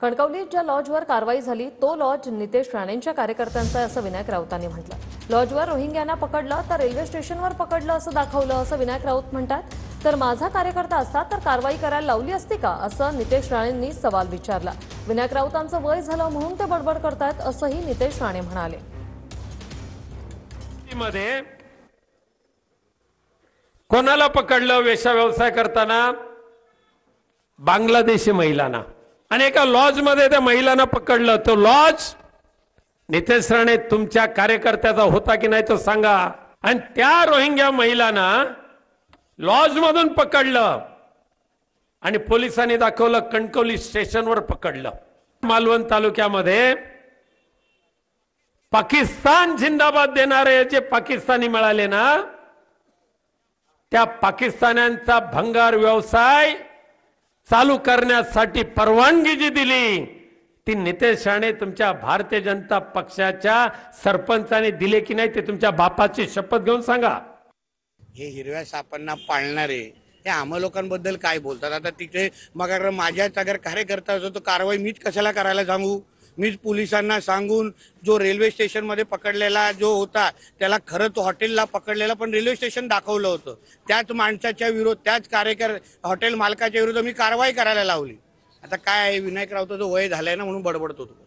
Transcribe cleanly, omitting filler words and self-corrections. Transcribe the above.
कणकवलीत ज्या लॉजवर कारवाई झाली तो लॉज नितेश राणेंच्या कार्यकर्त्यांचा आहे असं विनायक राऊतांनी म्हटलं। लॉजवर रोहिंग्यांना पकडलं तर रेल्वे स्टेशनवर पकडलं असं दाखवलं असं विनायक राऊत म्हणतात। तर माझा कार्यकर्ता असता तर कारवाई करायला लावली असती का असं नितेश राणेंनी सवाल विचारला। विनायक राऊतांचं वय झालं म्हणून ते बडबड करतायत असंही नितेश राणे म्हणाले। कोणाला पकडलं वेश्या व्यवसाय करताना? बांगलादेशी महिलांना। आणि एका लॉज मध्ये त्या महिलांना पकडलं। तो लॉज नितेश राणे तुमच्या कार्यकर्त्याचा होता की नाही तो सांगा। आणि त्या रोहिंग्या महिलांना लॉज मधून पकडलं आणि पोलिसांनी दाखवलं कणकवली स्टेशनवर पकडलं। मालवण तालुक्यामध्ये पाकिस्तान जिंदाबाद देणारे जे पाकिस्तानी मिळाले ना, त्या पाकिस्तान्यांचा भंगार व्यवसाय चालू करण्यासाठी परवानगी जी दिली ती नितेश राणे तुमच्या भारतीय जनता पक्षाच्या सरपंचाने दिले की नाही ते तुमच्या बापाची शपथ घेऊन सांगा। हे हिरव्या सापांना पाळणारे हे आम्हा लोकांबद्दल काय बोलतात? आता तिथे मग अगर माझ्याच अगर कार्यकर्ता असतो तर कारवाई मीच कशाला करायला सांगू? मीच पोलिसांना सांगून जो रेल्वे स्टेशन मध्ये पकडलेला जो होता त्याला खरं तो हॉटेलला पकडलेला पण रेल्वे स्टेशन दाखवलं होतं। त्याच माणसाच्या विरोध त्याच हॉटेल मालकाच्या विरोधात मी कारवाई करायला लावली। आता काय आहे, विनायक राऊताचं वय झालंय ना म्हणून बडबडतो तो।